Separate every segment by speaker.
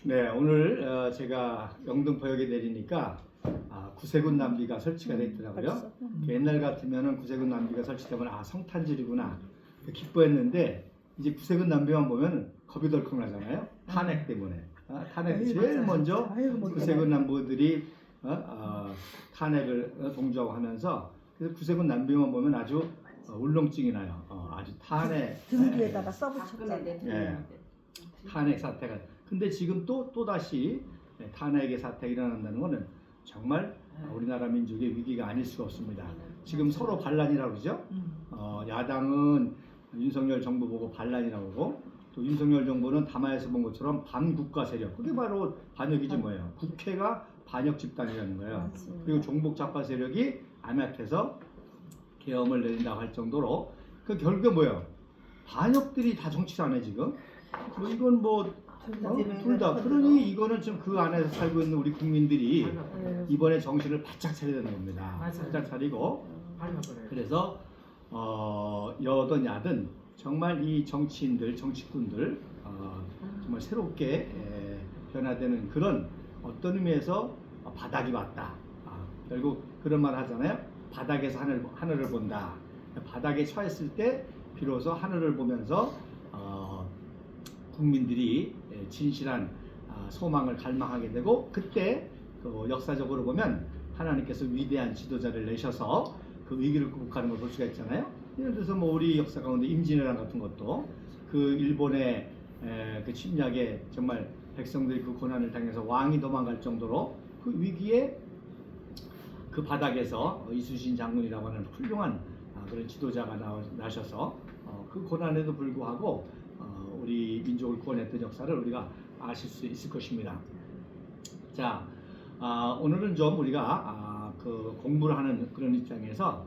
Speaker 1: 네, 오늘 제가 영등포역에 내리니까 구세군 남비가 설치가 돼 있더라고요. 옛날 같으면은 구세군 남비가 설치되면 성탄절이구나 기뻐했는데 이제 구세군 남비만 보면 겁이 덜컥 나잖아요. 탄핵 때문에. 탄핵 제일 먼저 구세군 남부들이 탄핵을 동조하고 하면서 그래서 구세군 남비만 보면 아주 울렁증이 나요. 아주 탄핵
Speaker 2: 등 뒤에다가 써붙였잖아요.
Speaker 1: 예, 탄핵 사태가. 근데 지금 또 다시 탄핵의 사태가 일어난다는 것은 정말 우리나라 민족의 위기가 아닐 수가 없습니다. 지금 서로 반란이라고 그러죠. 야당은 윤석열 정부 보고 반란이라고 하고 또 윤석열 정부는 담화에서 본 것처럼 반국가 세력. 그게 바로 반역이지 뭐예요. 국회가 반역 집단이라는 거예요. 그리고 종북 좌파 세력이 암약해서 계엄을 내린다고 할 정도로 그 결국에 뭐예요? 반역들이 다 정치를 안 해 지금. 뭐 이건 뭐 둘 다. 그러니 이거는 지금 그 안에서 살고 있는 우리 국민들이 이번에 정신을 바짝 차려야 되는 겁니다. 바짝 차리고. 그래서 여든 야든 정말 이 정치인들, 정치꾼들 정말 새롭게 변화되는 그런 어떤 의미에서 바닥이 왔다. 결국 그런 말 하잖아요. 바닥에서 하늘을 본다. 바닥에 처했을 때 비로소 하늘을 보면서 국민들이 진실한 소망을 갈망하게 되고 그때 역사적으로 보면 하나님께서 위대한 지도자를 내셔서 그 위기를 극복하는 걸 볼 수가 있잖아요. 예를 들어서 뭐 우리 역사 가운데 임진왜란 같은 것도 그 일본의 그 침략에 정말 백성들이 그 고난을 당해서 왕이 도망갈 정도로 그 위기에 그 바닥에서 이순신 장군이라고 하는 훌륭한 그런 지도자가 나셔서 그 고난에도 불구하고 우리 민족을 구원했던 역사를 우리가 아실 수 있을 것입니다. 자, 오늘은 좀 우리가 그 공부를 하는 그런 입장에서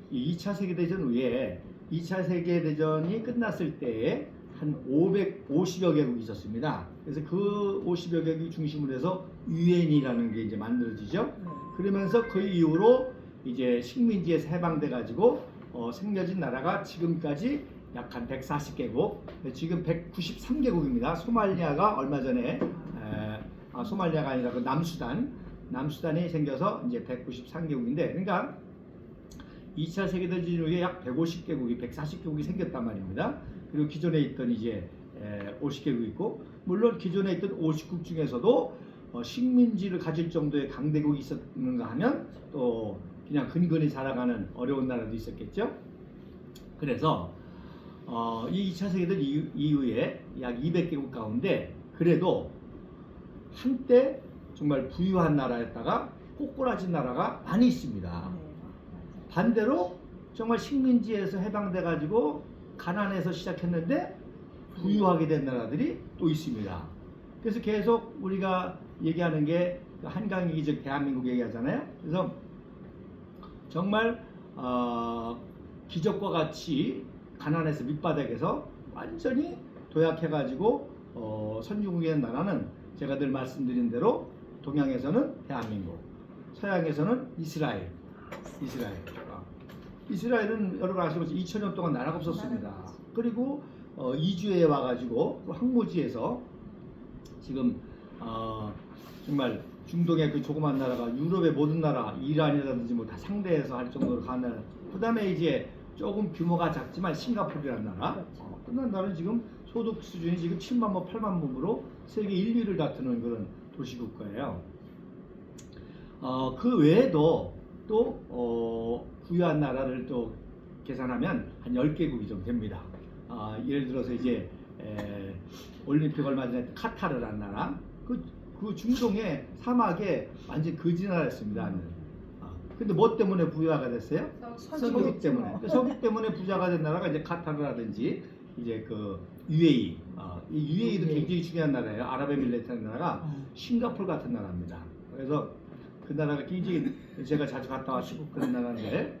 Speaker 1: 이 2차 세계대전 후에 2차 세계대전이 끝났을 때에 한 550여 개국이 있었습니다. 그래서 그 50여 개국이 중심으로 해서 유엔이라는 게 이제 만들어지죠. 그러면서 그 이후로 이제 식민지에서 해방돼 가지고 생겨진 나라가 지금까지 약 한 140개국, 지금 193개국입니다. 소말리아가 얼마 전에 소말리아가 아니라 그 남수단이 생겨서 이제 193개국인데, 그러니까 2차 세계대전 이후에 약 150개국이, 140개국이 생겼단 말입니다. 그리고 기존에 있던 이제 50개국이 있고, 물론 기존에 있던 50국 중에서도 식민지를 가질 정도의 강대국이 있었는가 하면 또 그냥 근근히 살아가는 어려운 나라도 있었겠죠. 그래서 이 2차 세계대전 이후에 약 200개국 가운데 그래도 한때 정말 부유한 나라였다가 꼬꾸라진 나라가 많이 있습니다. 반대로 정말 식민지에서 해방돼 가지고 가난해서 시작했는데 부유하게 된 나라들이 또 있습니다. 그래서 계속 우리가 얘기하는 게 한강이기 즉 대한민국 얘기하잖아요. 그래서 정말 기적과 같이 가난해서 밑바닥에서 완전히 도약해가지고 선진국의 나라는 제가 늘 말씀드린 대로 동양에서는 대한민국, 서양에서는 이스라엘은 여러분 아시겠지만 2000년 동안 나라가 없었습니다. 그리고 이주해 와가지고 황무지에서 지금 정말 중동의 그 조그만 나라가 유럽의 모든 나라, 이란이라든지 뭐 다 상대해서 할 정도로 가는. 그 다음에 이제 조금 규모가 작지만 싱가포르라는 나라. 그 나라는 지금 소득 수준이 지금 7만 뭐 8만 몸으로 세계 1, 2위를 다투는 그런 도시국가예요. 그 외에도 또 부유한 나라를 또 계산하면 한 10개국이 좀 됩니다. 예를 들어서 이제 올림픽 얼마 전에 카타르라는 나라, 그 중동의 사막에 완전 거지 나라였습니다. 근데 뭐 때문에 부유화가 됐어요? 석유 때문에. 석유 때문에 부자가 된 나라가 이제 카타르라든지 이제 그 UAE. 이 UAE도 굉장히 중요한 나라예요. 아랍에미레이트라는 나라가 싱가포르 같은 나라입니다. 그래서 그 나라가 굉장히 제가 자주 갔다 왔고 그런 나라인데,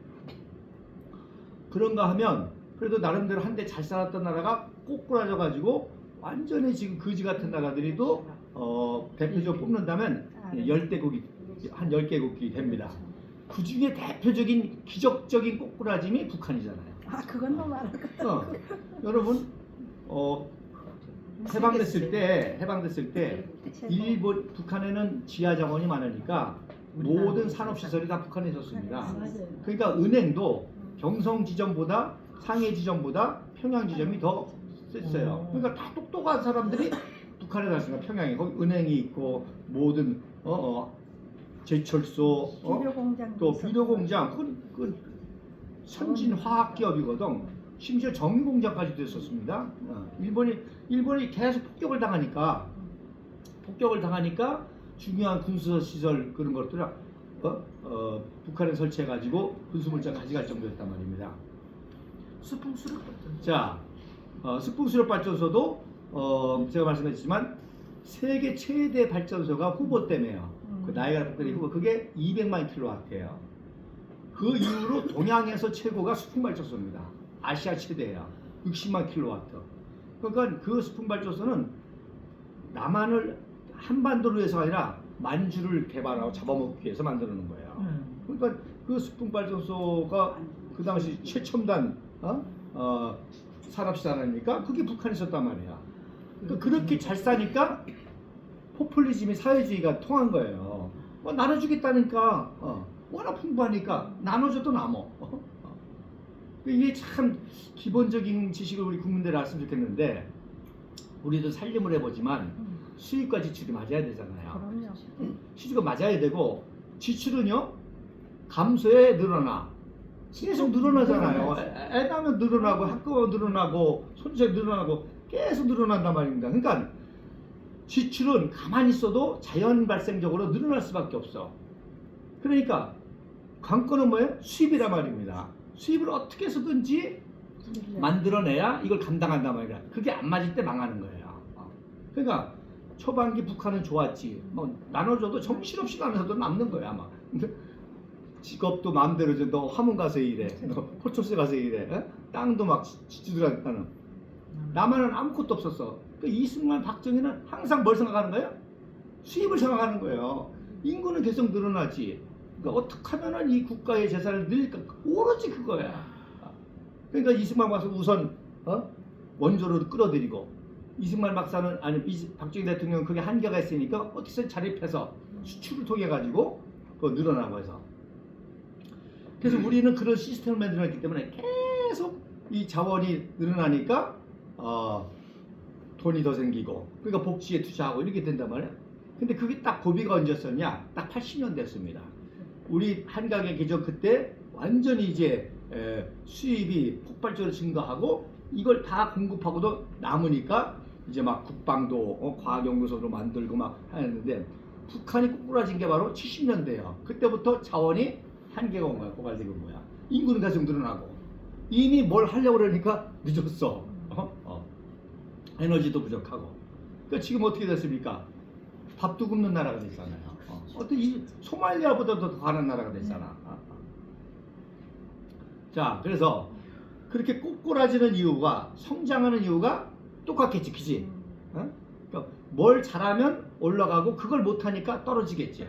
Speaker 1: 그런가 하면 그래도 나름대로 한때 잘 살았던 나라가 꼬꾸라져 가지고 완전히 지금 거지 같은 나라들이 또 대표적으로 뽑는다면 한 10개국이 됩니다. 그 중에 대표적인 기적적인 꼬꾸라짐이 북한이잖아요.
Speaker 2: 그건 너무 많을 것 같아요.
Speaker 1: 여러분 해방됐을 때 일본 북한에는 지하 자원이 많으니까 모든 산업 시설이 다 북한에 있었습니다. 그러니까 은행도 경성 지점보다 상해 지점보다 평양 지점이 더 셌어요. 그러니까 다 똑똑한 사람들이 북한에 갔으니까 평양에 거기 은행이 있고 모든 제철소 또 비료 공장 그 선진 화학 기업이거든. 심지어 정유 공장까지도 있었습니다. 일본이 계속 폭격을 당하니까 중요한 군수 시설 그런 것들을 북한에 설치해 가지고 군수 물자 가져갈 정도였단 말입니다.
Speaker 2: 수풍수력 발전소.
Speaker 1: 자, 스풍수력 발전소도 제가 말씀했지만 세계 최대 발전소가 후보 때문에요. 그 나이가 특별히 후보 그게 200만 킬로와트예요. 그 이후로 동양에서 최고가 수풍 발전소입니다. 아시아 최대예요. 60만 킬로와트. 그러니까 그 수풍 발전소는 남한을 한반도로 해서 아니라 만주를 개발하고 잡아먹기 위해서 만드는 거예요. 그러니까 그 수풍 발전소가 그 당시 최첨단 산업시설 아닙니까? 그게 북한에 있었단 말이야. 그러니까 그렇게 잘 싸니까 포퓰리즘이 사회주의가 통한 거예요. 나눠주겠다니까 워낙 풍부하니까 나눠줘도 남어. 이게 참 기본적인 지식을 우리 국민들 알았으면 좋겠는데 우리도 살림을 해보지만 수입과 지출이 맞아야 되잖아요. 수입과 맞아야 되고 지출은요 감소해 늘어나 계속 늘어나잖아요. 애 낳으면 늘어나고 학교가 늘어나고 손주가 늘어나고 계속 늘어난단 말입니다. 그러니까 지출은 가만히 있어도 자연 발생적으로 늘어날 수밖에 없어. 그러니까 관건은 뭐예요? 수입이란 말입니다. 수입을 어떻게 해서든지 만들어내야 이걸 감당한단 말이야. 그게 안 맞을 때 망하는 거예요. 그러니까 초반기 북한은 좋았지. 나눠줘도 정신없이 나눠줘도 남는 거야 아마. 직업도 마음대로 줘. 너 화문 가서 일해. 너 포초스 가서 일해. 땅도 막 지주들한테는. 남한은 아무것도 없었어. 이승만, 박정희는 항상 뭘 생각하는 거예요? 수입을 생각하는 거예요. 인구는 계속 늘어나지. 그러니까 어떻게 하면 이 국가의 재산을 늘릴까? 오로지 그거야. 그러니까 이승만 와서 우선 원조를 끌어들이고 이승만 박사는 박정희 대통령은 그게 한계가 있으니까 어떻게든 자립해서 수출을 통해 가지고 늘어나고 해서. 그래서 우리는 그런 시스템을 만들어냈기 때문에 계속 이 자원이 늘어나니까 돈이 더 생기고 그러니까 복지에 투자하고 이렇게 된단 말이에요. 근데 그게 딱 고비가 언제였었냐? 딱 80년대였습니다. 우리 한강의 기적 그때 완전히 이제 수입이 폭발적으로 증가하고 이걸 다 공급하고도 남으니까 이제 막 국방도 과학연구소로 만들고 막 하는데 북한이 꼬꾸라진 게 바로 70년대예요. 그때부터 자원이 한계가 온 거야. 고갈되고 온 거야. 인구는 계속 늘어나고 이미 뭘 하려고 그러니까 늦었어. 에너지도 부족하고. 그러니까 지금 어떻게 됐습니까? 밥도 굶는 나라가 됐잖아요. 어떤 이 소말리아보다도 더 가는 나라가 됐잖아. 자, 그래서 그렇게 꼬꾸라지는 이유가 성장하는 이유가 똑같겠지, 그지? 그러니까 뭘 잘하면 올라가고 그걸 못하니까 떨어지겠지.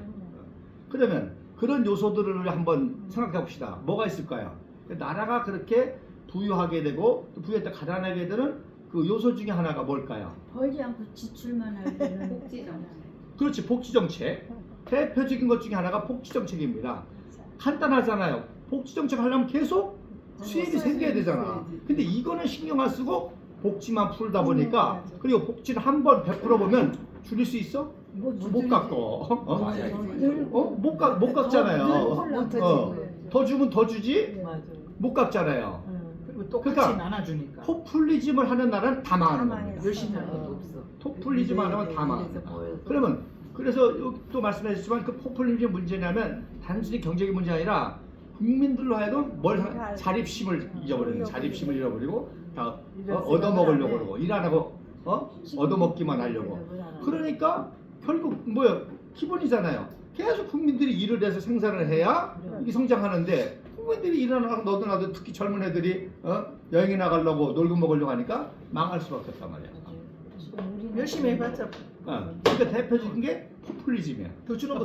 Speaker 1: 그러면 그런 요소들을 한번 생각해 봅시다. 뭐가 있을까요? 나라가 그렇게 부유하게 되고 또 부유할 때 가난하게 되는 그 요소 중에 하나가 뭘까요?
Speaker 3: 벌지 않고 지출만 할 때는
Speaker 2: 복지정책.
Speaker 1: 그렇지, 복지정책. 대표적인 것 중에 하나가 복지정책입니다. 간단하잖아요. 복지정책 하려면 계속 수입이 생겨야 되잖아. 근데 이거는 신경 안 쓰고 복지만 풀다 보니까 그리고 복지를 한번 베풀어 보면 줄일 수 있어? 못 깎고. 못 깎잖아요. 더 주면 더 주지? 못 깎잖아요.
Speaker 2: 그리고 똑같이
Speaker 1: 그러니까
Speaker 2: 나눠주니까.
Speaker 1: 포퓰리즘을 하는 나라는 다 망하는 겁니다.
Speaker 2: 열심히 하는 것도 없어.
Speaker 1: 포퓰리즘 하면 다 망합니다. 그러면 그래서 또 말씀하셨지만 그 포퓰리즘 문제냐면 단순히 경제적인 문제 아니라 국민들로 하여금 자립심을 잊어버리는 자립심을 잃어버리고 다 얻어먹으려고 그러고 일 안 하고 얻어먹기만 하려고. 그러니까 결국 뭐야 기본이잖아요. 계속 국민들이 일을 해서 생산을 해야 이게 성장하는데 국민들이 일어나고 너도 나도 특히 젊은 애들이 여행에 나가려고 놀고 먹으려고 하니까 망할 수밖에 없단 말이야.
Speaker 2: 열심히 해봤자.
Speaker 1: 그러니까 대표적인 게 포퓰리즘이야.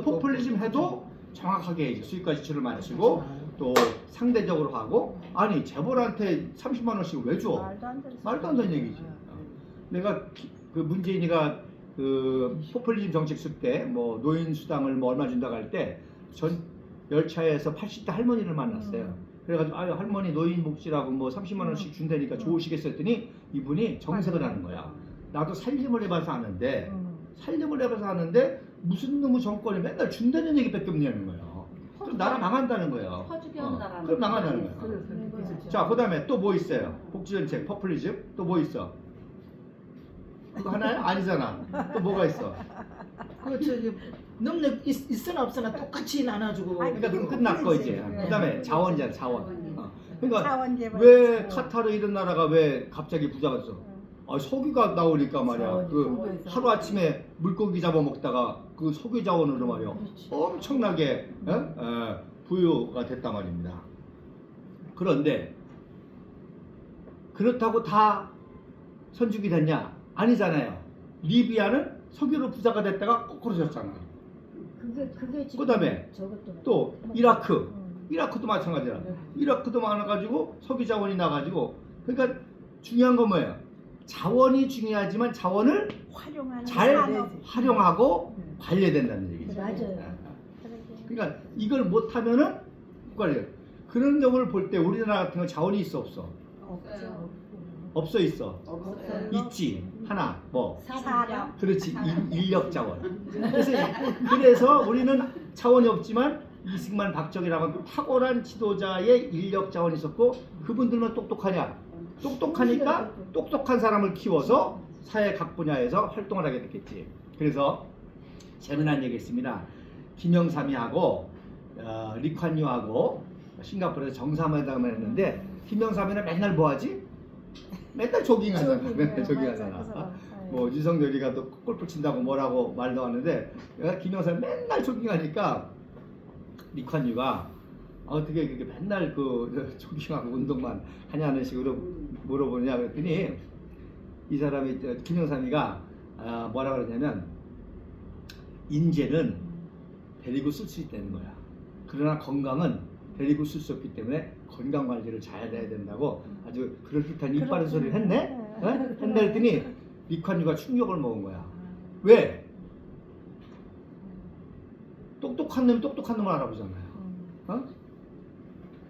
Speaker 1: 포퓰리즘 해도 정확하게 이제 수익과 지출을 많이 쓰고 또 상대적으로 하고 아니 재벌한테 30만 원씩 왜 줘? 말도 안 되는 얘기지. 내가 그 문재인이가 그 포퓰리즘 정책 쓸 때 뭐 노인 수당을 뭐 얼마 준다고 할 때 전 열차에서 80대 할머니를 만났어요. 그래가지고 아유 할머니 노인 복지라고 뭐 30만 원씩 준다니까 좋으시겠어 했더니 이분이 정색을 하는 거야. 나도 살림을 해봐서 아는데 무슨 놈의 정권이 맨날 준다는 얘기밖에 없냐는 거예요. 그럼 나라 망한다는 거예요.
Speaker 3: 퍼주기하고 나가는
Speaker 1: 그럼 망한다는
Speaker 3: 거야.
Speaker 1: 거예요. 자, 그다음에 또 뭐 있어요? 복지정책, 포퓰리즘 또 뭐 있어? 그거 하나요? 아니잖아. 또 뭐가 있어?
Speaker 2: 그 저기 넘는 있으나 없으나 똑같이 나눠주고.
Speaker 1: 그러니까 그럼 끝났고 이제. 그다음에 자원이잖아, 자원. 그러니까
Speaker 4: 자원개발.
Speaker 1: 왜 카타르 이런 나라가 왜 갑자기 부자가 됐어? 아, 석유가 나오니까 말이야. 그 하루 아침에 물고기 잡아 먹다가 그 석유 자원으로 말이야. 엄청나게 부유가 됐단 말입니다. 그런데 그렇다고 다 선주기 됐냐? 아니잖아요. 리비아는 석유로 부자가 됐다가 거꾸로 졌잖아요.
Speaker 3: 그게 지금
Speaker 1: 그다음에
Speaker 3: 저것도
Speaker 1: 또 이라크도 마찬가지라. 이라크도 많아가지고 석유 자원이 나가지고 그러니까 중요한 건 뭐예요? 자원이 중요하지만 자원을
Speaker 4: 활용하는
Speaker 1: 잘
Speaker 4: 산업.
Speaker 1: 활용하고 관리해야 된다는 얘기죠.
Speaker 3: 맞아요.
Speaker 1: 그러니까 이걸 못하면은 못 관리해요. 그런 경우를 볼 때 우리나라 같은 건 자원이 있어 없어?
Speaker 4: 없죠.
Speaker 1: 없어 있어?
Speaker 3: 없어요.
Speaker 1: 있지. 하나 뭐
Speaker 4: 산업.
Speaker 1: 그렇지 인력 자원. 그래서 우리는 자원이 없지만 이승만 박정희라고 하는 탁월한 지도자의 인력 자원이 있었고 그분들만 똑똑하냐? 똑똑하니까 똑똑한 사람을 키워서 사회 각 분야에서 활동을 하게 됐겠지. 그래서 재미난 얘기 있습니다. 김영삼이하고 리콴유하고 싱가포르에서 정상회담을 했는데 김영삼이는 맨날 뭐하지? 맨날 조깅하잖아. 맨날 조깅하잖아. 뭐 윤석열이가 또 골프 친다고 뭐라고 말도 하는데 김영삼 맨날 조깅하니까 리콴유가 어떻게 그렇게 맨날 그 조깅하고 운동만 하냐는 식으로 물어보냐 그랬더니 이 사람이 김영삼이가 뭐라 그러냐면 인재는 데리고 쓸 수 있다는 거야. 그러나 건강은 데리고 쓸 수 없기 때문에 건강 관리를 잘 해야 된다고 아주 그럴듯한 이빠른 소리를 했네. 했네 했더니 리콴유가 충격을 먹은 거야. 왜? 똑똑한 놈이 똑똑한 놈을 알아보잖아요.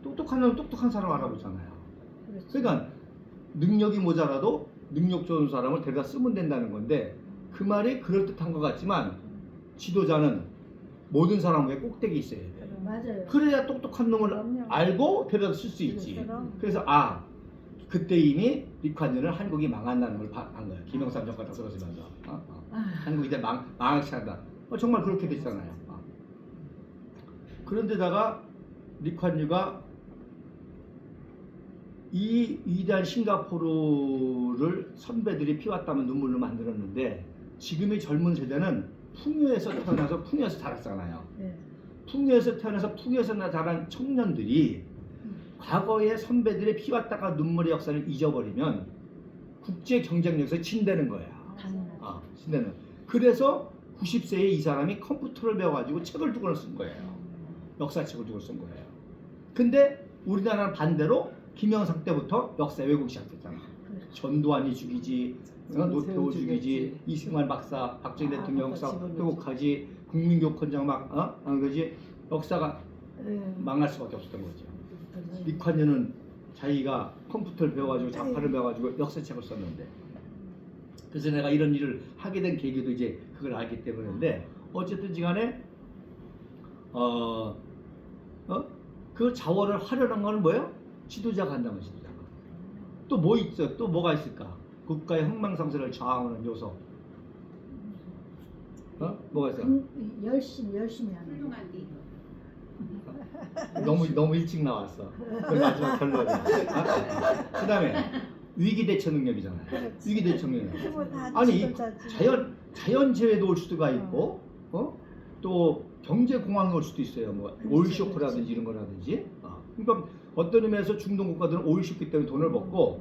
Speaker 1: 똑똑한 놈은 똑똑한 사람 알아보잖아요. 그러니까 능력이 모자라도 능력 좋은 사람을 데려다 쓰면 된다는 건데 그 말이 그럴듯한 것 같지만 지도자는 모든 사람 위에 꼭대기 있어야 돼.
Speaker 3: 맞아요.
Speaker 1: 그래야 똑똑한 놈을
Speaker 4: 그럼요.
Speaker 1: 알고 데려다 쓸 수 있지.
Speaker 4: 그럼.
Speaker 1: 그래서 그때 이미 리콴유는 한국이 망한다는 걸 한 거야. 김영삼 정권 딱 들어서면서 한국이 이제 망하기 시작한다. 정말 그렇게 됐잖아요. 그런데다가 리콴유가 이 위대한 싱가포르를 선배들이 피왔다면 눈물로 만들었는데 지금의 젊은 세대는 풍요에서 태어나서 풍요에서 자랐잖아요. 풍요에서 태어나서 풍요에서 자란 청년들이 과거의 선배들의 피왔다가 눈물의 역사를 잊어버리면 국제 경쟁력에서 진다는 거야. 진다는. 그래서 90세에 이 사람이 컴퓨터를 배워가지고 책을 두고 쓴 거예요. 역사책을 두고 쓴 거예요. 근데 우리나라는 반대로 김영삼 때부터 역사 왜곡이 시작됐잖아. 전두환이 죽이지, 노태우 죽이지, 이승만 박사, 박정희 대통령 역사 왜곡하지, 국민교권장 막 그러지 역사가 망할 수밖에 없었던 거죠. 리콴유는 자기가 컴퓨터를 배워가지고 자파를 배워가지고 역사책을 썼는데 그래서 내가 이런 일을 하게 된 계기도 이제 그걸 알기 때문인데 어쨌든지간에 그 자원을 활용한 건 뭐예요? 지도자가 한다면 지도자가. 또 뭐 있어? 또 뭐가 있을까? 국가의 흥망성쇠를 저항하는 요소. 뭐가 있어?
Speaker 3: 열심히 하는 거.
Speaker 1: 너무 일찍 나왔어. 그 마지막 결론이. 그다음에 위기 대처 능력이잖아요.
Speaker 4: 그렇지.
Speaker 1: 위기 대처 능력.
Speaker 4: 그거 다
Speaker 1: 아니
Speaker 4: 지도자지.
Speaker 1: 자연 재해도 올 수가 있고, 또 경제 공황이 올 수도 있어요. 뭐 오일 쇼크라든지 이런 거라든지. 그러니까 어떤 의미에서 중동 국가들은 오일 쇼크 때문에 돈을 벌고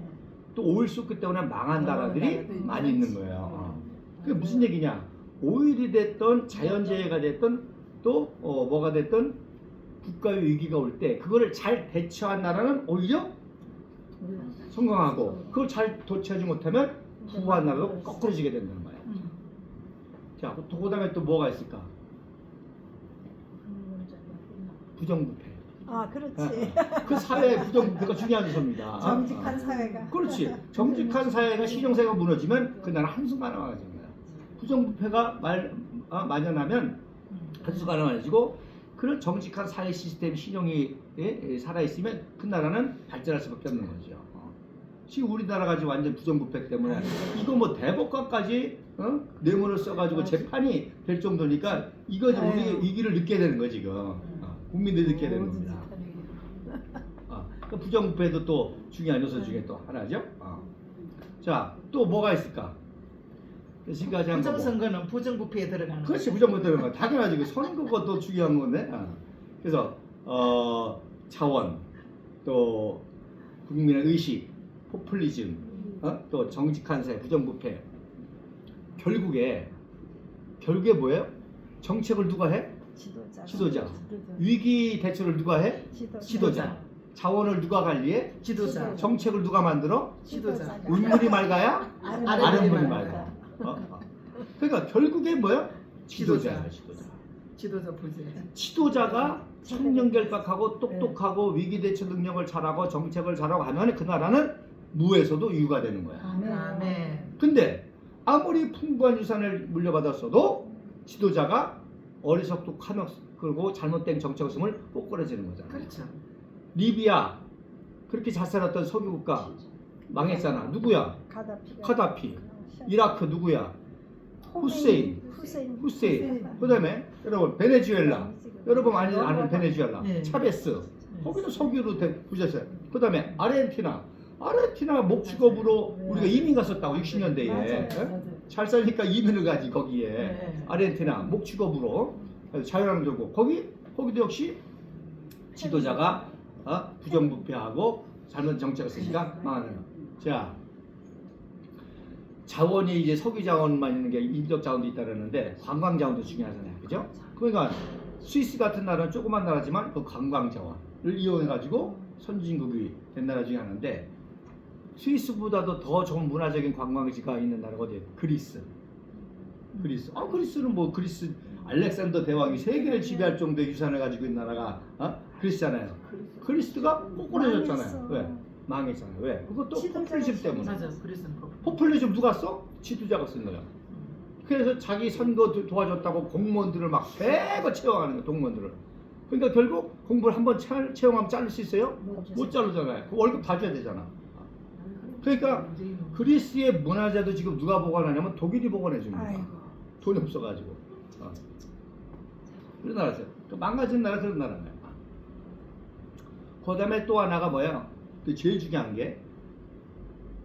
Speaker 1: 또 오일 쇼크 때문에 망한 나라들이 많이 있는 거예요. 그게 무슨 얘기냐? 오일이 됐던 자연재해가 됐던 또 뭐가 됐던 국가의 위기가 올 때 그거를 잘 대처한 나라는 오히려 성공하고 그걸 잘 대처하지 못하면 후한 나라로 거꾸로 지게 된다는 거예요. 자, 또 그다음에 또 뭐가 있을까? 부정부패.
Speaker 4: 아, 그렇지.
Speaker 1: 그 사회의 부정부패가 중요한 요소입니다.
Speaker 4: 정직한 사회가.
Speaker 1: 그렇지. 정직한 사회가 신용사회가 무너지면 그 나라 한순간에 망가지는 거야. 부정부패가 만연하면 한순간에 망가지고 그런 정직한 사회 시스템 신용이 살아있으면 그 나라는 발전할 수밖에 없는 거죠. 지금 우리나라가 지금 완전 부정부패 때문에 이거 뭐 대법관까지 뇌물을 써가지고 재판이 될 정도니까 이거 좀 우리 위기를 느껴야 되는 거지 지금. 국민들이 느껴야 되는 겁니다. 그 부정부패도 또 중요한 요소 중에 또 하나죠. 자, 또 뭐가 있을까? 지금까지 한 거.
Speaker 2: 부정선거는 부정부패에 들어가는
Speaker 1: 그렇지, 부정부패 들어가는 거. 당연하지. 그 선거가 또 중요한 건데. 그래서 자원, 또 국민의 의식, 포퓰리즘, 또 정직한 사회, 부정부패. 결국에 뭐예요? 정책을 누가 해? 지도자. 위기 대처를 누가 해? 지도자. 자원을 누가 관리해?
Speaker 2: 지도자.
Speaker 1: 정책을 누가 만들어?
Speaker 2: 지도자.
Speaker 1: 윗물이 맑아야 아랫물이
Speaker 2: 아랫물이
Speaker 1: 맑아. 그러니까 결국에 뭐야? 지도자야.
Speaker 2: 지도자 부재.
Speaker 1: 지도자가 청렴결박하고 똑똑하고 위기 대처 능력을 잘하고 정책을 잘하고 하면 그 나라는 무에서도 유가 되는 거야.
Speaker 2: 아멘.
Speaker 1: 근데 아무리 풍부한 유산을 물려받았어도 지도자가 어리석고 그리고 잘못된 정책을 쓰면 꼬꾸라지는 거잖아.
Speaker 2: 그렇죠.
Speaker 1: 리비아 그렇게 잘 살았던 석유 국가 망했잖아. 누구야? 카다피. 이라크 누구야? 후세인. 그다음에 여러분 베네수엘라. 여러분 많이 아는 베네수엘라.
Speaker 2: 네.
Speaker 1: 차베스. 거기는 석유로 부자였어요. 그다음에 아르헨티나 목축업으로 우리가 이민 갔었다고 60년대에. 잘 살니까 이민을 가지 거기에.
Speaker 2: 네.
Speaker 1: 아르헨티나 목축업으로 자유한국이고 거기도 역시 지도자가 부정부패하고 잘못 정책을 쓰니까 망하는 거예요. 자, 자원이 이제 석유 자원만 있는 게 인적 자원도 있다 그러는데 관광 자원도 중요하잖아요, 그죠? 그러니까 스위스 같은 나라는 조그만 나라지만 그 관광 자원을 이용해 가지고 선진국이 된 나라 중에 하나인데 스위스보다도 더 좋은 문화적인 관광지가 있는 나라가 어디예요? 그리스. 그리스는 뭐 그리스 알렉산더 대왕이 세계를 지배할 정도의 유산을 가지고 있는 나라가 그리스잖아요. 그리스가 꼬꾸라졌잖아요. 왜? 망했잖아요. 왜? 그것도 포퓰리즘 때문에.
Speaker 2: 맞아. 그래서
Speaker 1: 포퓰리즘 누가 써? 지도자가 쓴 거야. 그래서 자기 선거 도와줬다고 공무원들을 막 대거 채용하는 거야. 동무원들을. 그러니까 결국 공부를 한번 채용하면 자를 수 있어요? 못 자르잖아요. 그 월급 다 줘야 되잖아. 그러니까 그리스의 문화재도 지금 누가 보관하냐면 독일이 보관해 줍니다. 돈이 없어가지고. 그런 나라죠. 망가진 나라 그런 나라예요. 그 다음에 또 하나가 뭐야? 그 제일 중요한 게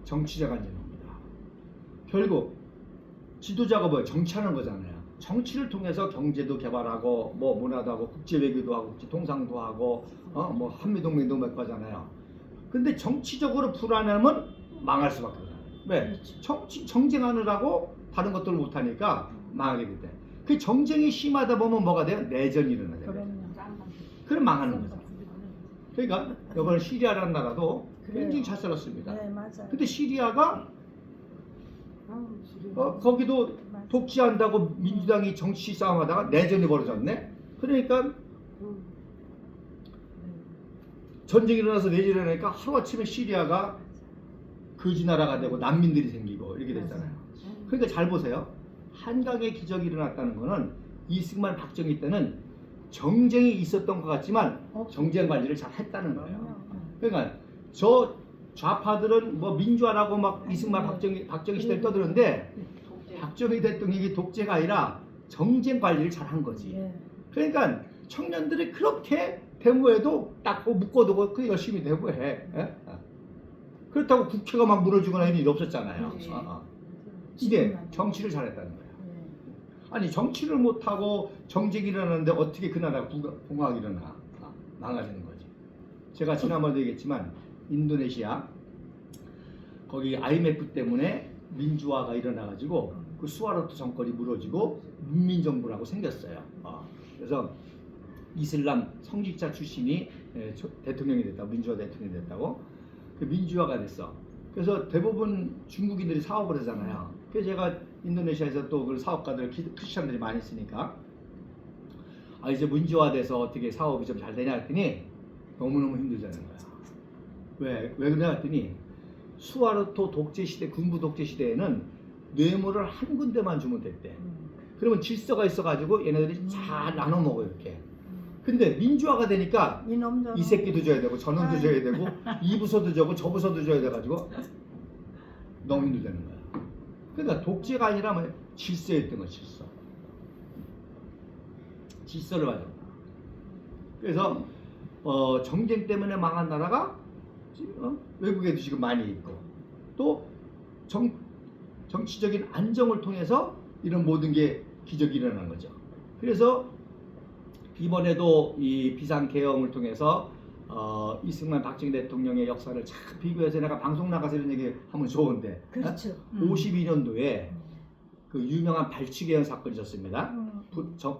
Speaker 1: 정치자가 이제 나옵니다. 결국 지도자가 뭐야? 정치하는 거잖아요. 정치를 통해서 경제도 개발하고 뭐 문화도 하고 국제 외교도 하고 국제 통상도 하고 뭐 한미 동맹도 맺고 하잖아요. 근데 정치적으로 불안하면 망할 수밖에 없어요. 왜? 정쟁하느라고 다른 것들을 못 하니까 망하게 돼. 그 정쟁이 심하다 보면 뭐가 돼요? 내전이 일어나요. 그럼 망하는 거죠. 그러니까 이번 시리아라는 나라도 굉장히 잘 살았습니다.
Speaker 4: 네, 맞아요.
Speaker 1: 근데 시리아가 거기도 독재한다고 민주당이 정치 싸움하다가 내전이 벌어졌네. 그러니까 전쟁이 일어나서 내전이 일어나니까 하루아침에 시리아가 거지 나라가 되고 난민들이 생기고 이렇게 됐잖아요. 그러니까 잘 보세요. 한강의 기적이 일어났다는 거는 이승만 박정희 때는 정쟁이 있었던 것 같지만 정쟁 관리를 잘 했다는 거예요. 그러니까 저 좌파들은 뭐 민주화라고 막 이승만 박정희 시대를 떠드는데 박정희 대통령이 독재가 아니라 정쟁 관리를 잘 한 거지. 그러니까 청년들이 그렇게 데모해도 딱 묶어두고 그 열심히 데모해. 그렇다고 국회가 막 무너지거나 이런 일이 없었잖아요. 이게 정치를 잘했다는 거예요. 아니 정치를 못하고 정쟁이 일어나는데 어떻게 그 나라가 공화가 일어나? 망가지는 거지. 제가 지난번에도 얘기했지만 인도네시아 거기 IMF 때문에 민주화가 일어나가지고 그 수하르토 정권이 무너지고 문민정부라고 생겼어요. 그래서 이슬람 성직자 출신이 대통령이 됐다고, 민주화 대통령이 됐다고. 그 민주화가 됐어. 그래서 대부분 중국인들이 사업을 하잖아요. 그래서 제가 인도네시아에서 또 그 사업가들 크리스천들이 많이 있으니까 이제 문제화돼서 어떻게 사업이 좀 잘 되냐 했더니 너무너무 힘들다는 거야. 왜 그러냐 했더니 수하르토 독재 시대, 군부 독재 시대에는 뇌물을 한 군데만 주면 됐대. 그러면 질서가 있어가지고 얘네들이 잘 나눠 먹어요 이렇게. 근데 민주화가 되니까
Speaker 4: 이놈 저놈.
Speaker 1: 이 새끼도 줘야 되고 저놈도 줘야 되고 이 부서도 주고 저 부서도 줘야 돼가지고 너무 힘들다는 거야. 그러니까 독재가 아니라 뭐 질서였던 거야. 질서를 가져. 그래서 정쟁 때문에 망한 나라가 외국에도 지금 많이 있고 또 정치적인 안정을 통해서 이런 모든 게 기적이 일어난 거죠. 그래서 이번에도 이 비상계엄을 통해서 이승만 박정희 대통령의 역사를 참 비교해서 내가 방송 나가서 이런 얘기 하면 좋은데
Speaker 3: 그렇죠.
Speaker 1: 52년도에 그 유명한 발치계엄 사건이 있었습니다.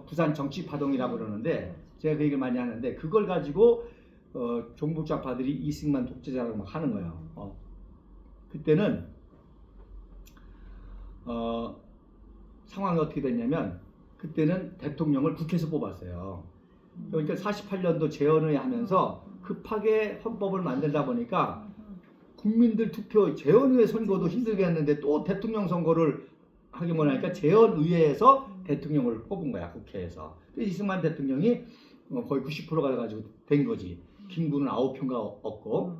Speaker 1: 부산 정치파동이라고 그러는데 제가 그 얘기를 많이 하는데 그걸 가지고 종북좌파들이 이승만 독재자라고 막 하는 거예요. 그때는 상황이 어떻게 됐냐면 그때는 대통령을 국회에서 뽑았어요. 그러니까 48년도 재헌을 하면서 급하게 헌법을 만들다 보니까 국민들 투표 재헌의회 선거도 힘들게 했는데 또 대통령 선거를 하게 못하니까 재헌의회에서 대통령을 뽑은 거야 국회에서. 그래서 이승만 대통령이 거의 90%가 돼가지고 된 거지. 김구는 9표가 얻고.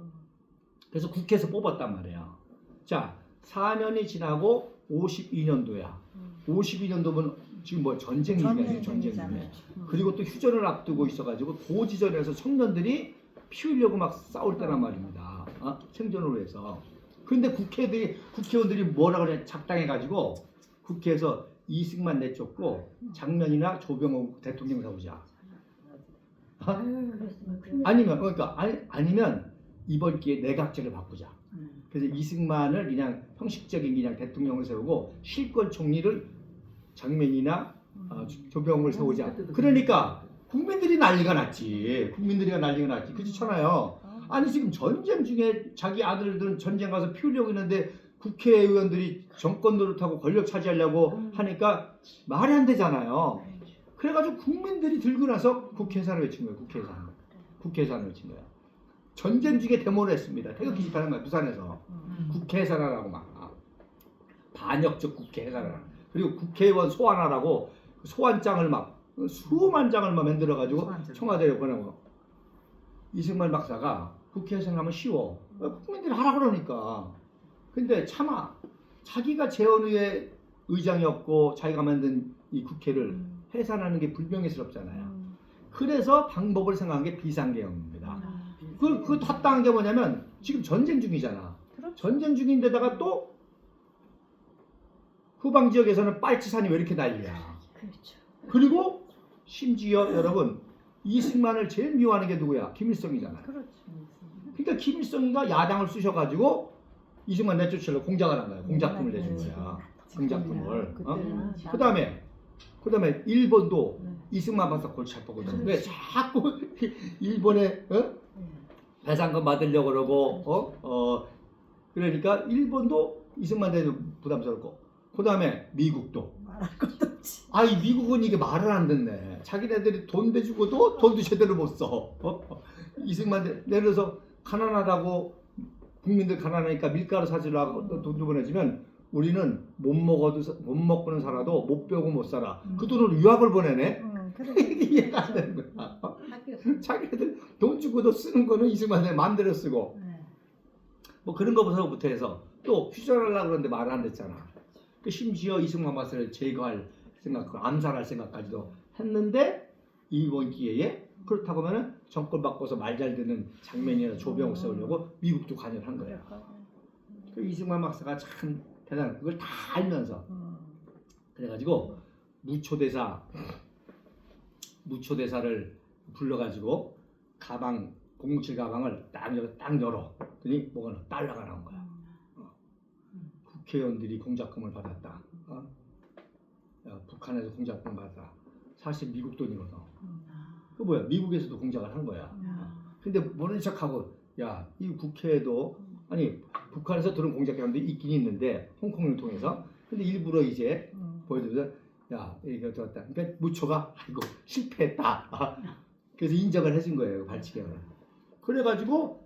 Speaker 1: 그래서 국회에서 뽑았단 말이야. 자 4년이 지나고 52년도야. 52년도면 지금 뭐 전쟁 중이야. 전쟁 중에. 그리고 또 휴전을 앞두고 있어가지고 고지전에서 청년들이 피 흘려고 막 싸울 때란 말입니다. 생존을 위해서. 그런데 국회의원들이 뭐라 그래 작당해가지고 국회에서 이승만 내쫓고 장면이나 조병호 대통령 세우자. 아니면 이번 기회에 내각제를 바꾸자. 그래서 이승만을 그냥 형식적인 그냥 대통령을 세우고 실권 총리를 장면이나 조병호를 세우자. 그러니까 국민들이 난리가 났지. 그렇잖아요. 아니 지금 전쟁 중에 자기 아들들은 전쟁 가서 피 흘리고 있는데 국회의원들이 정권 노릇하고 권력 차지하려고 하니까 말이 안 되잖아요. 그래가지고 국민들이 들고 나서 국회의사를 외친 거예요. 국회의사를 외친 거예요. 전쟁 중에 데모를 했습니다. 태극기 집회하는 거예요. 부산에서. 국회의사라고 막 반역적 국회의사라. 그리고 국회의원 소환하라고 소환장을 막 수만 장을 막 만들어가지고 청와대에 보내고. 이승만 박사가 국회의사 하면 쉬워. 국민들이 하라 그러니까. 근데 차마 자기가 재헌의회 의장이었고 자기가 만든 이 국회를 해산하는 게 불명예스럽잖아요. 그래서 방법을 생각한 게 비상계엄입니다. 그 합당한 게 뭐냐면 지금 전쟁 중이잖아.
Speaker 4: 그렇죠.
Speaker 1: 전쟁 중인데다가 또 후방 지역에서는 빨치산이 왜 이렇게 난리야.
Speaker 3: 그렇죠.
Speaker 1: 그리고 심지어 여러분 이승만을 제일 미워하는 게 누구야? 김일성이잖아요.
Speaker 4: 그렇죠.
Speaker 1: 그러니까 김일성이가 야당을 쑤셔가지고 이승만 내쫓으려고 공작을 한 거야. 공작금을 내준 거야. 공작금을. 그다음에 일본도 이승만 박사 골치 아프거든. 왜 자꾸 일본에 배상금 받으려고 그러고 그러니까 일본도 이승만 대도 부담스럽고. 그다음에 미국도.
Speaker 4: 말할 것도 없지.
Speaker 1: 아이 미국은 이게 말을 안 듣네. 자기네들이 돈 대주고도 돈도 제대로 못 써. 이승만 예를 들어서 가난하다고 국민들 가난하니까 밀가루 사주려고 돈도 보내주면 우리는 못 먹고는 살아도 못 배우고 못 살아. 그 돈을 유학을 보내네. 이해가 안 되는 거야. 자기네들 돈 주고도 쓰는 거는 이승만이 마음대로 쓰고. 뭐 그런 거부터 해서 또 휴전하려고 그러는데 말을 안 됐잖아. 그 심지어 이승만 박사를 제거할 생각, 암살할 생각까지도 했는데 이번 기회에 그렇다고 하면 정권 바꿔서 말 잘 듣는 장면이나 조병호 세우려고 미국도 관여를 한 거야. 그 이승만 박사가 참 대단한 그걸 다 알면서 그래가지고 무초대사를 불러가지고 가방 007 가방을 딱 열어. 그랬더니 뭐가 달러가 나온 거야. 국회의원들이 공작금을 받았다. 북한에서 공작금 받았다. 사실 미국 돈이거든. 그 뭐야? 미국에서도 공작을 한 거야. 근데 모른 척하고 야, 이 국회에도 아니 북한에서 드론 공작하는데 있긴 있는데 홍콩을 통해서 근데 일부러 이제 보여주면서 야 이게 어떻다. 그러니까 무초가 아이고 실패했다. 그래서 인정을 해준 거예요 발치기를. 그래가지고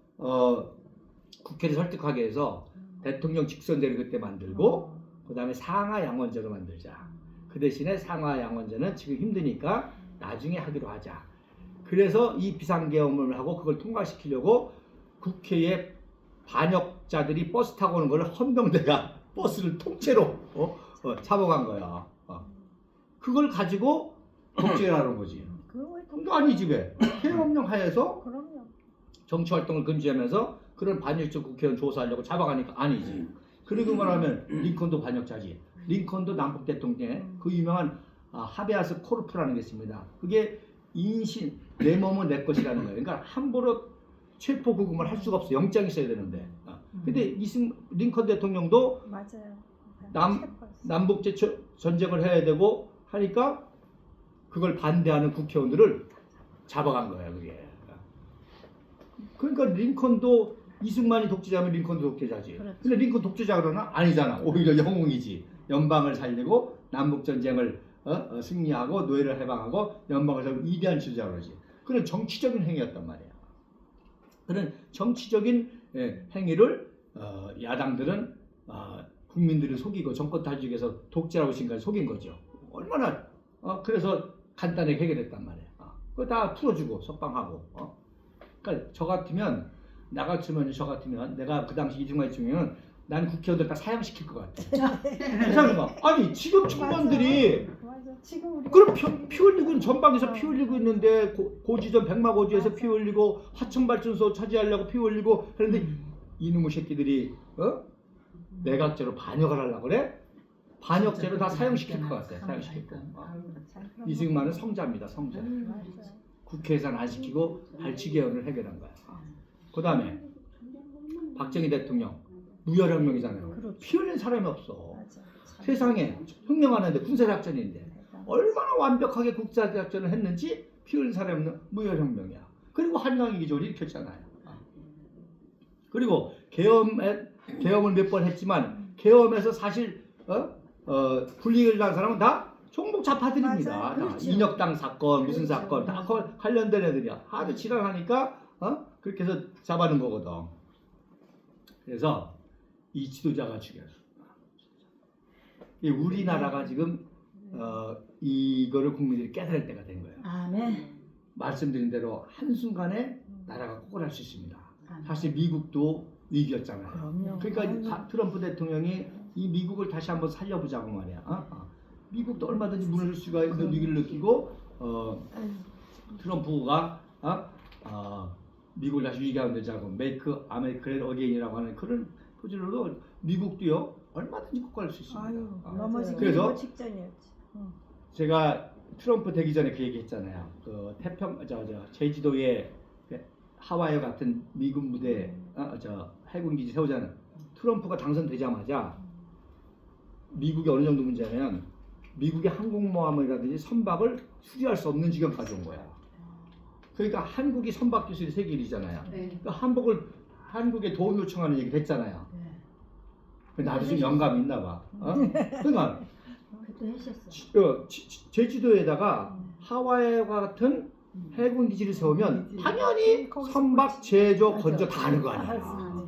Speaker 1: 국회를 설득하게 해서 대통령 직선제를 그때 만들고 그 다음에 상하 양원제로 만들자. 그 대신에 상하 양원제는 지금 힘드니까 나중에 하기로 하자. 그래서 이 비상계엄을 하고 그걸 통과시키려고 국회에 반역자들이 버스 타고 오는 걸 헌병대가 버스를 통째로 잡아간 거야. 그걸 가지고 독재를 하는 거지. 그거 아니지 왜? 계엄령 하에서
Speaker 4: 그럼요.
Speaker 1: 정치활동을 금지하면서 그런 반역적 국회의원 조사하려고 잡아가니까 아니지. 그리고 말하면 링컨도 반역자지. 링컨도 남북 대통령의 그 유명한 하베아스 코르프라는 게 있습니다. 그게 인신 내 몸은 내 것이라는 거예요. 그러니까 함부로 체포 구금을 할 수가 없어. 영장이 있어야 되는데. 근데 링컨 대통령도
Speaker 4: 맞아요.
Speaker 1: 남북 전쟁을 해야 되고 하니까 그걸 반대하는 국회의원들을 잡아간 거예요. 그게. 그러니까 링컨도 이승만이 독재자면 링컨도 독재자지.
Speaker 2: 그렇죠.
Speaker 1: 근데 링컨 독재자 그러나 아니잖아. 오히려 영웅이지. 연방을 살리고 남북 전쟁을 승리하고 노예를 해방하고 연방을 살리고 위대한 지도자 그러지. 그런 정치적인 행위였단 말이야. 그런 정치적인 행위를 야당들은 국민들을 속이고 정권 탈주기 위해서 독재라고 지금까지 속인 거죠. 얼마나 그래서 간단하게 해결했단 말이야. 그거 다 풀어주고 석방하고. 그러니까 저 같으면 나 같으면 저 같으면 내가 그 당시 이승만 대통령은 난 국회의원들 다 사형시킬 것 같아. 이상해가. 아니 지금 청년들이
Speaker 4: 맞아. 지금 우리가
Speaker 1: 그럼 피 흘리고 전방에서 피 흘리고 있는데 고지전 백마고지에서 피 흘리고 하천발전소 차지하려고 피 흘리고 그런데 이놈의 새끼들이 내각제로 반역을 하려고 그래? 반역죄로 다 사형시킬 것 같아. 사형시킬 거. 이승만은 성자입니다. 성자. 국회에서는 안 시키고 발치개헌을 해결한 거야. 그 다음에 박정희 대통령 무혈혁명이잖아요.
Speaker 2: 그렇죠.
Speaker 1: 피 흘린 사람이 없어.
Speaker 4: 맞아.
Speaker 1: 세상에 혁명하는데 군사작전인데 얼마나 완벽하게 국사작전을 했는지 피 흘린 사람이 없는 무혈혁명이야. 그리고 한강이 기조를 일으켰잖아요. 그리고 계엄을 몇 번 했지만 계엄에서 사실 불이익을 난 사람은 다 종북 좌파들입니다.
Speaker 4: 맞아요.
Speaker 1: 다
Speaker 2: 그렇죠.
Speaker 1: 인혁당 사건 무슨
Speaker 2: 그렇죠.
Speaker 1: 사건 다 관련된 애들이야. 하도 지랄하니까 그렇게 해서 잡아는 거거든. 그래서 이 지도자가 중요해요. 우리나라가 지금 이거를 국민들이 깨달을 때가 된 거예요.
Speaker 2: 아멘.
Speaker 1: 말씀드린 대로 한순간에 나라가 꼬골할 수 있습니다.
Speaker 2: 아멘.
Speaker 1: 사실 미국도 위기였잖아요.
Speaker 2: 그럼요.
Speaker 1: 그러니까 트럼프 대통령이 이 미국을 다시 한번 살려보자고 말이야. 미국도 얼마든지 무너질 수가 있는 위기를 느끼고 트럼프가 미국을 다시 위기하자고 메이크 아메리카 그레이트 어게인이라고 하는 그런 표준으로 미국도요 얼마든지 국가할 수 있습니다.
Speaker 4: 아유,
Speaker 2: 넘어지기
Speaker 1: 그래서
Speaker 4: 직전이었지.
Speaker 1: 제가 트럼프 되기 전에 그 얘기했잖아요. 그 제주도에 하와이 같은 미군 부대 해군 기지 세우자는 트럼프가 당선되자마자 미국이 어느 정도 문제냐면 미국의 항공모함이라든지 선박을 수리할 수 없는 지경까지 온 거야. 그러니까 한국이 선박 기술이 세계 1위잖아요. 그러니까 한국에 도움 요청하는 얘기 했잖아요. 나도 좀 영감이 있나 봐. 그러니까
Speaker 3: 그때 하셨어.
Speaker 1: 제주도에다가 하와이와 같은 해군 기지를 세우면 당연히 선박 제조 건조 다 하는 거 아니야.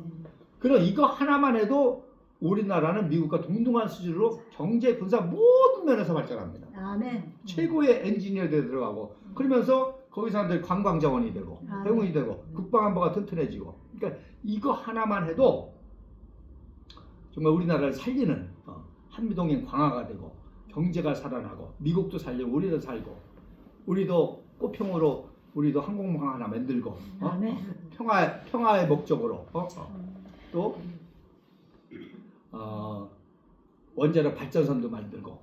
Speaker 1: 그럼 이거 하나만 해도 우리나라는 미국과 동등한 수준으로 경제, 군사 모든 면에서 발전합니다.
Speaker 3: 아멘.
Speaker 1: 최고의 엔지니어들이 들어가고 그러면서 거기 사람들이 관광자원이 되고 해군이 되고 국방안보가 튼튼해지고 그러니까 이거 하나만 해도 정말 우리나라를 살리는 한미동맹 강화가 되고 경제가 살아나고 미국도 살리고 우리도 살고 우리도 꽃평으로 우리도 항공모함 하나 만들고 평화의 목적으로 또 원자력 발전선도 만들고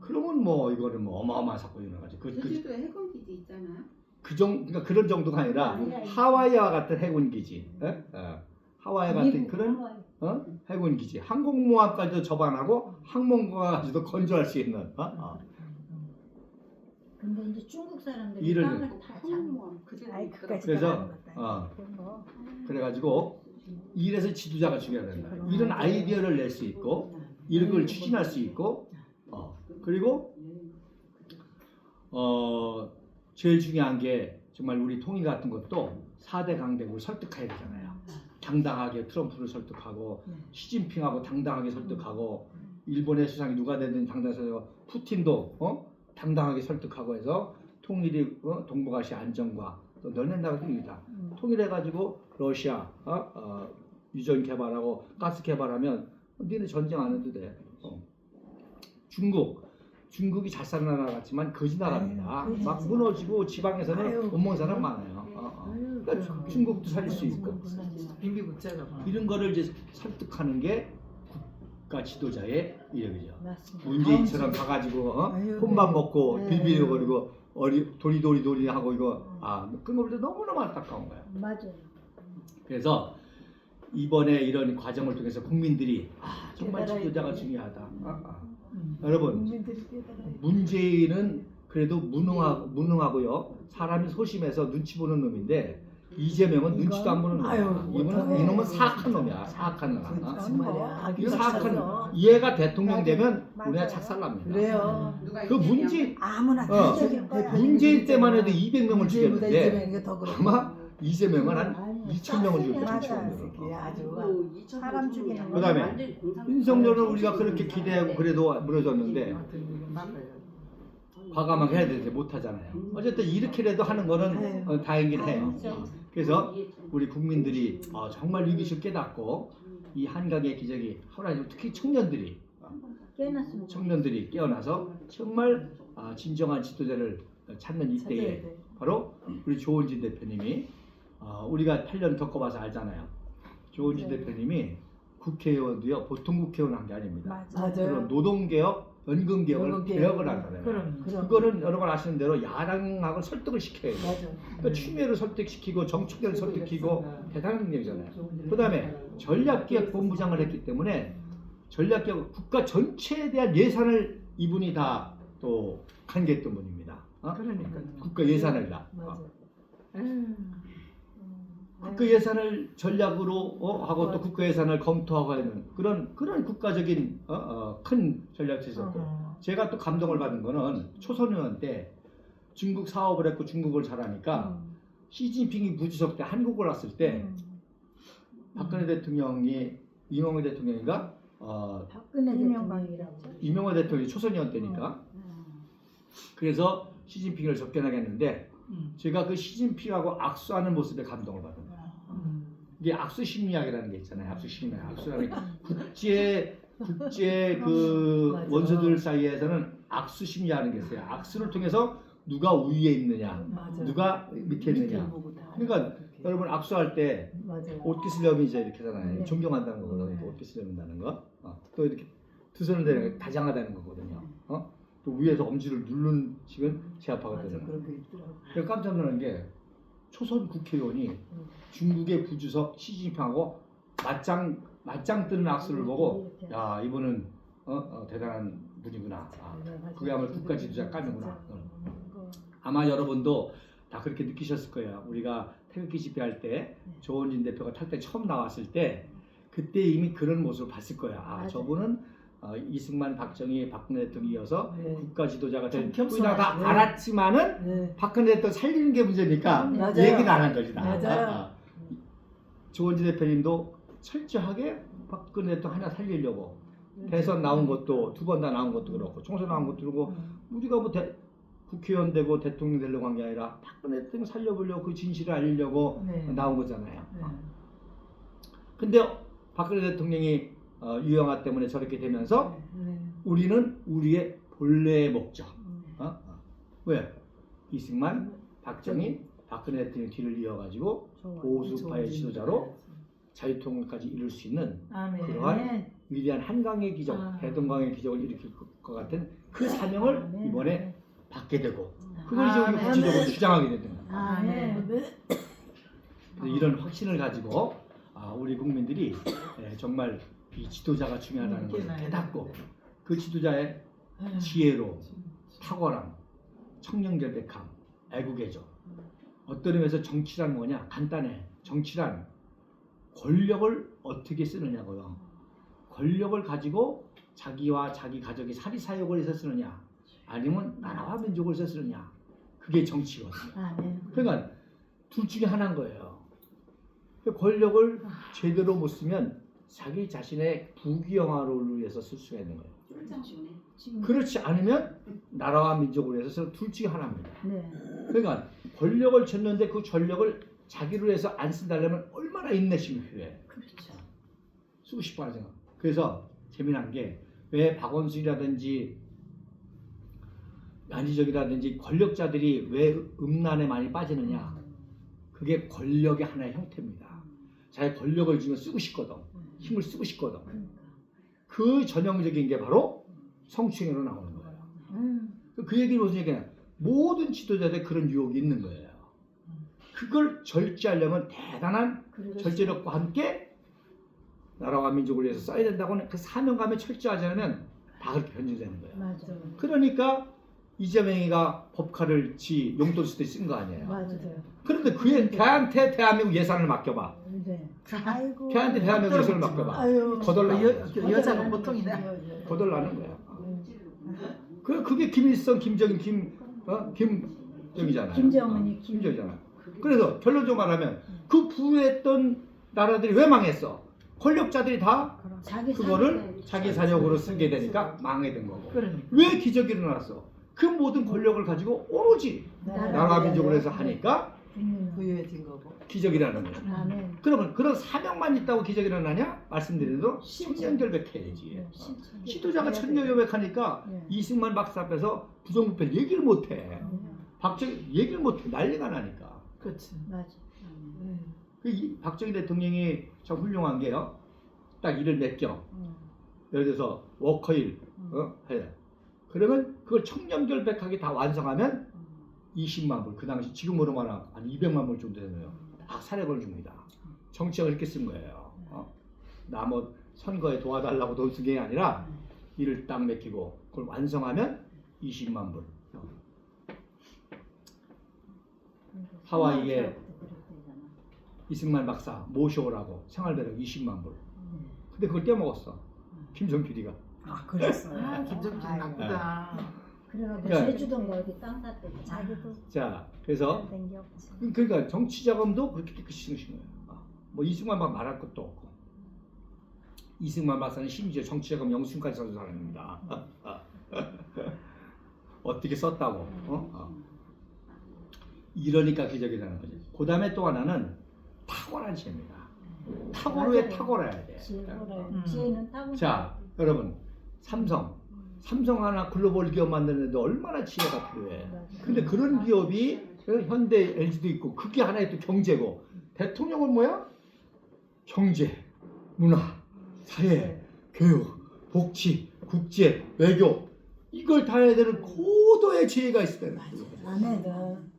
Speaker 1: 그러면 뭐 이거는 뭐 어마어마한 사건이 일어나죠.
Speaker 5: 제주도에 해군 기지 있잖아요.
Speaker 1: 그러니까 그런 정도가 아니라 하와이와 같은 해군 기지, 하와이 같은 그런 해군 기지, 항공모함까지도 접안하고 항공모함까지도 건조할 수 있는.
Speaker 3: 근데 이제 중국 사람들이
Speaker 1: 이를-
Speaker 3: 땅을 다 잡고
Speaker 5: 항공모함 그대로
Speaker 4: 아이
Speaker 5: 있더라고요.
Speaker 4: 그까지
Speaker 1: 그래서,
Speaker 4: 나가는 것도 아니고.
Speaker 1: 그래가지고 이래서 지도자가 중요하다. 이런 아이디어를 낼 수 있고 이런 걸 추진할 수 있고 그리고 제일 중요한 게 정말 우리 통일 같은 것도 4대 강대국을 설득해야 되잖아요. 당당하게 트럼프를 설득하고 시진핑하고 당당하게 설득하고 일본의 수상이 누가 되든 당당해서 푸틴도 당당하게 설득하고 해서 통일이 동북아시아 안정과 또 너네 나라들이 다 통일해가지고 러시아 유전 개발하고 가스 개발하면 니네 전쟁 안 해도 돼. 중국이 잘 사는 나라 같지만 거지 나라입니다. 막 무너지고 지방에서는 못 먹는 사람 많아요. 그러니까 중국도 살릴 수 있고
Speaker 2: 빈비국자가
Speaker 1: 이런 거를 이제 설득하는 게 국가 지도자의 이력이죠.
Speaker 3: 맞습니다.
Speaker 1: 문재인처럼 가가지고 혼밥 먹고 빌빌거리고 도리도리 하고 이거 그런 거 볼 때 너무너무 안타까운 거예요.
Speaker 3: 맞아요.
Speaker 1: 그래서 이번에 이런 과정을 통해서 국민들이 정말 지도자가 중요하다. 여러분
Speaker 4: 국민들이 깨달아요.
Speaker 1: 문재인은 그래도 무능하고요. 사람이 소심해서 눈치 보는 놈인데 이재명은 눈치도 안 보는 놈이야. 이놈은 사악한 놈이야. 사악한 놈.
Speaker 2: 정말이야.
Speaker 1: 이 사악한 얘가 대통령 되면 우리가 작살납니다.
Speaker 2: 그래요.
Speaker 1: 그 문재인
Speaker 4: 아무나
Speaker 1: 어,
Speaker 4: 대적인 거야.
Speaker 1: 문재인 때만 해도 200명을 죽였는데
Speaker 2: 이재명이 더 그렇고.
Speaker 1: 아마 이재명은 한 2,000명을 죽였을
Speaker 4: 맞아.
Speaker 1: 거예요.
Speaker 2: 아주
Speaker 4: 사람 죽이는 거.
Speaker 1: 그다음에 윤석열을 우리가 그렇게 기대하고 그래도 무너졌는데 과감하게 해야 되는데 못하잖아요. 어쨌든 이렇게라도 하는 거는 다행이긴 해요. 그래서 우리 국민들이 정말 위기를 깨닫고 이 한강의 기적이 하루아침 특히
Speaker 3: 깨어났습니다.
Speaker 1: 청년들이 깨어나서 정말 진정한 지도자를 찾는 이때에 바로 우리 조원진 대표님이 우리가 8년 겪어봐서 알잖아요. 조원진 대표님이 국회의원도요 보통 국회의원 한 게 아닙니다.
Speaker 2: 맞아요.
Speaker 1: 그런 노동개혁, 연금개혁을 개혁을 하잖아요. 그거는 여러분 아시는 대로 야당하고 설득을 시켜야 돼요.
Speaker 2: 맞아.
Speaker 1: 그러니까 추미애를 설득시키고 정청래를 설득시키고 대단한 능력이잖아요. 그 다음에 전략기획본부장을 했기 때문에 전략기획 국가 전체에 대한 예산을 이분이 다 또 관계했던 분입니다.
Speaker 2: 그러니까
Speaker 1: 국가 예산을 다. 국가 예산을 전략으로 하고 또 국가 예산을 검토하고 하는 그런 국가적인 큰 전략이 있었고 제가 또 감동을 받은 거는 초선의원 때 중국 사업을 했고 중국을 잘하니까 시진핑이 부주석 때 한국을 왔을 때 박근혜 대통령이 이명호 대통령인가
Speaker 3: 박근혜 대통령이라고.
Speaker 1: 이명호 대통령이 초선의원 때니까 그래서 시진핑을 접견하게 했는데 제가 그 시진핑하고 악수하는 모습에 감동을 받은 거예요. 이게 악수 심리학이라는 게 있잖아요. 악수 심리학. 악수라는 게 국제 그
Speaker 2: 맞아.
Speaker 1: 원수들 사이에서는 악수 심리하는 게 있어요. 악수를 통해서 누가 우위에 있느냐,
Speaker 2: 맞아.
Speaker 1: 누가 밑에 있느냐. 그러니까 여러분 악수할 때 옷깃을 이제 이렇게 하잖아요. 존경한다는 거거든요. 옷깃을 여민다는 거. 또 이렇게 두 손을 대는 다정하다는 거거든요. 또 위에서 엄지를 누르는 식은 제압하거든요. 그래서 깜짝 놀란 게 초선 국회의원이 중국의 부주석 시진핑하고 맞짱 뜨는 악수를 보고 야 이분은 대단한 분이구나. 그야말로 국가 지도자 까는구나. 아마 여러분도 다 그렇게 느끼셨을 거예요. 우리가 태극기 집회할 때 조원진 대표가 탈 때 처음 나왔을 때 그때 이미 그런 모습을 봤을 거야. 저분은 이승만, 박정희, 박근혜 대통령이 이어서 국가 지도자가 될 우리가 다 알았지만은 박근혜 대통령 살리는 게 문제니까 얘기는 안 한 거지. 조원진 대표님도 철저하게 박근혜 대통령 하나 살리려고 대선 나온 것도 두 번 다 나온 것도 그렇고 총선 나온 것도 그렇고 우리가 뭐 국회의원 되고 대통령 되려고 한 게 아니라 박근혜 대통령 살려보려고 그 진실을 알리려고 나온 거잖아요. 근데 박근혜 대통령이 유영아 때문에 저렇게 되면서 우리는 우리의 본래의 목적 왜? 이승만, 박정희, 박근혜 대통령 뒤를 이어가지고 보수파의 지도자로 자유통일까지 이룰 수 있는 그러한 위대한 한강의 기적, 대동강의 기적을 일으킬 것 같은 그 사명을 이번에 받게 되고 그걸 이제 우리가 구체적으로 주장하게 되는 거예요. 그래서 이런 확신을 가지고 우리 국민들이 정말 이 지도자가 중요하다는 것을 깨닫고 그 지도자의 지혜로 탁월함, 청렴결백함, 애국애조 어떤 의미에서 정치란 뭐냐? 간단해. 정치란 권력을 어떻게 쓰느냐고요. 권력을 가지고 자기와 자기 가족이 사리사욕을 해서 쓰느냐, 아니면 나라와 민족을 위해서 쓰느냐, 그게 정치거든요.
Speaker 3: 아멘.
Speaker 1: 그러니까 둘 중에 하나인 거예요. 권력을 제대로 못 쓰면 자기 자신의 부귀영화를 위해서 쓸 수가 있는 거예요. 그렇지 않으면 나라와 민족을 위해서 둘 중에 하나입니다.
Speaker 3: 네.
Speaker 1: 그러니까 권력을 줬는데 그 권력을 자기를 위해서 안 쓴다면 얼마나 인내심이 필요해.
Speaker 3: 그렇죠.
Speaker 1: 쓰고 싶어 하는 생각. 그래서 재미난 게 왜 박원순이라든지 안희정이라든지 권력자들이 왜 음란에 많이 빠지느냐. 그게 권력의 하나의 형태입니다. 자기 권력을 주면 쓰고 싶거든. 힘을 쓰고 싶거든. 그 전형적인 게 바로 성추행으로 나오는 거예요. 그 얘기를 무슨 얘기냐. 모든 지도자들의 그런 유혹이 있는 거예요. 그걸 절제하려면 대단한 절제력과 함께 나라와 민족을 위해서 써야 된다고는 그 사명감에 철저하지 않으면 다 그렇게 변질되는 거예요.
Speaker 3: 맞아.
Speaker 1: 그러니까 이재명이가 법카를 지 용돈 쓸 때 쓴 거 아니에요.
Speaker 3: 맞아요.
Speaker 1: 그런데 걔한테 대한민국 예산을 맡겨봐.
Speaker 3: 네.
Speaker 4: 아이고.
Speaker 1: 걔한테 대한민국 예산을 맡겨봐.
Speaker 2: 아유,
Speaker 1: 거덜나.
Speaker 2: 여자가 보통이네.
Speaker 1: 거덜나는 거야. 그게 김일성, 김정인, 김정이잖아요.
Speaker 3: 김정은이
Speaker 1: 김정이잖아. 그래서 결론적으로 말하면 그 부했던 나라들이 왜 망했어? 권력자들이 다
Speaker 3: 자기
Speaker 1: 그거를 자기 사력으로 쓰게 되니까 망해된 거고.
Speaker 2: 그러니까.
Speaker 1: 왜 기적이 일어났어? 그 모든 권력을 가지고 오로지 나라 민족을 해서 하니까
Speaker 2: 부유해진 거고.
Speaker 1: 기적이라는 거예요.
Speaker 3: 아멘.
Speaker 1: 그러면 그런 사명만 있다고 기적이 일어나냐? 말씀드린 대로 천년결백해야지. 지도자가 천년결백하니까 이승만 박사 앞에서 부정부패 얘기를 못해. 박정희 얘기를 못해. 난리가 나니까.
Speaker 2: 그렇지.
Speaker 3: 맞아.
Speaker 1: 박정희 대통령이 참 훌륭한 게요. 딱 일을 맡겨. 예를 들어서 워커일 해. 그러면 그걸 청렴결백하게 다 완성하면 20만 불. 그 당시 지금으로 말하면 한 200만 불 정도 되네요. 다 사례를 줍니다. 정치가 그렇게 쓴 거예요. 나 뭐 선거에 도와달라고 돈 쓴 게 아니라 일을 딱 맡기고 그걸 완성하면 20만 불. 하와이에 이승만 박사 모셔오라고 생활비로 20만 불. 근데 그걸 떼먹었어. 김정필이가.
Speaker 2: 아, 그랬어요. 김정필 나쁘다.
Speaker 3: 그래가지고
Speaker 1: 그러니까-
Speaker 3: 제주도인가 어디 땅 샀대. 자기도
Speaker 1: 자, 그래서 그러니까 정치 자금도 그렇게 깨끗이 쓰신 거예요. 뭐 이승만 박 말할 것도 없고. 이승만 박사는 심지어 정치 자금 영수증까지 써준 사람입니다. 어떻게 썼다고? 이러니까 기적이라는 거지. 그 다음에 또 하나는 탁월한 지혜입니다. 탁월해 탁월해야 돼.
Speaker 3: 지혜는 타고.
Speaker 1: 자, 여러분, 삼성 하나 글로벌 기업 만드는데 얼마나 지혜가 필요해. 근데 그런 기업이 현대 LG도 있고 그게 하나의 또 경제고 대통령은 뭐야? 경제, 문화, 사회, 교육, 복지, 국제, 외교 이걸 다 해야 되는 고도의 지혜가 있어야 돼.
Speaker 3: 아멘.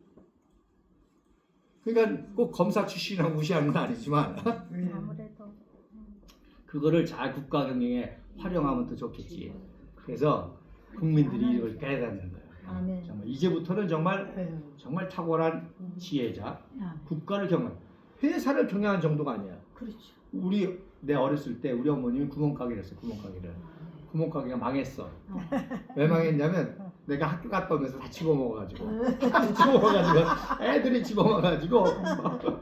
Speaker 1: 그러니까 꼭 검사 출신이라고 무시하는 건 아니지만
Speaker 3: 아무래도
Speaker 1: 그거를 잘 국가 경영에 활용하면 더 좋겠지. 그래서 국민들이 이걸 깨닫는 거예요.
Speaker 3: 아멘.
Speaker 1: 정말 이제부터는 정말 탁월한 지혜자, 국가를 경영, 회사를 경영한 정도가 아니야.
Speaker 3: 그렇죠.
Speaker 1: 내 어렸을 때 우리 어머님이 구멍가게를 했어요. 구멍가게가 망했어. 왜 망했냐면 내가 학교 갔다 오면서 다 집어먹어가지고 애들이 집어먹어가지고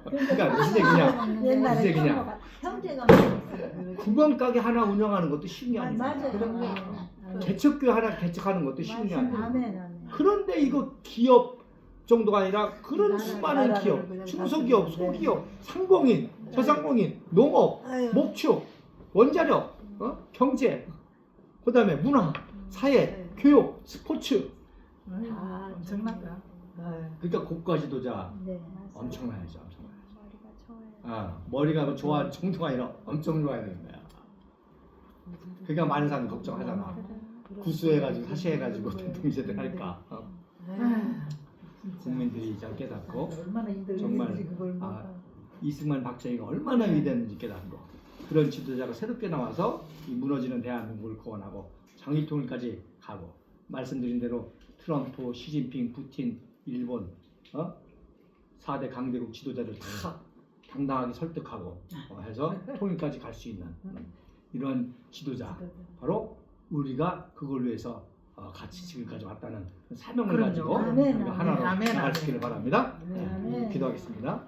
Speaker 1: 그러니까 무슨 얘기냐?
Speaker 3: 옛날에
Speaker 1: 무슨 얘기냐?
Speaker 3: 형제가
Speaker 1: 구멍가게 하나 운영하는 것도 쉬운 게 아니야.
Speaker 3: 맞아요.
Speaker 1: 개척교 하나 개척하는 것도 쉬운 게 아니야.
Speaker 3: 아멘.
Speaker 1: 그런데 이거 기업 정도가 아니라 그런 수많은
Speaker 2: 나라를
Speaker 1: 기업,
Speaker 2: 그냥
Speaker 1: 중소기업,
Speaker 2: 가지고,
Speaker 1: 소기업, 상공인, 저상공인, 농업,
Speaker 2: 아유.
Speaker 1: 목축, 원자력, 경제, 그 다음에 문화, 사회, 교육, 스포츠.
Speaker 2: 엄청나다.
Speaker 1: 그러니까 국가 지도자
Speaker 3: 네.
Speaker 1: 엄청나야죠. 머리가 좋아할 정도가 아니라 엄청 좋아야 되는 거야. 그러니까 많은 사람들 걱정하잖아. 구수해가지고 사시해가지고 대통령 제대로 할까. 국민들이 이제 깨닫고
Speaker 2: 얼마나 힘들지
Speaker 1: 정말
Speaker 2: 그걸.
Speaker 1: 이승만 박정희가 얼마나 위대했는지 깨닫고 그런 지도자가 새롭게 나와서 이 무너지는 대한민국을 구원하고 장기통일까지 가고 말씀드린 대로 트럼프, 시진핑, 푸틴, 일본 4대 강대국 지도자들 다 당당하게 설득하고 해서 통일까지 갈 수 있는 이런 지도자, 바로 우리가 그걸 위해서 같이 지금까지 왔다는 사명을
Speaker 2: 그럼요.
Speaker 1: 가지고
Speaker 3: 아멘,
Speaker 1: 우리가 하나로
Speaker 2: 아멘,
Speaker 1: 나갈 수 있기를 바랍니다.
Speaker 3: 아멘.
Speaker 1: 기도하겠습니다.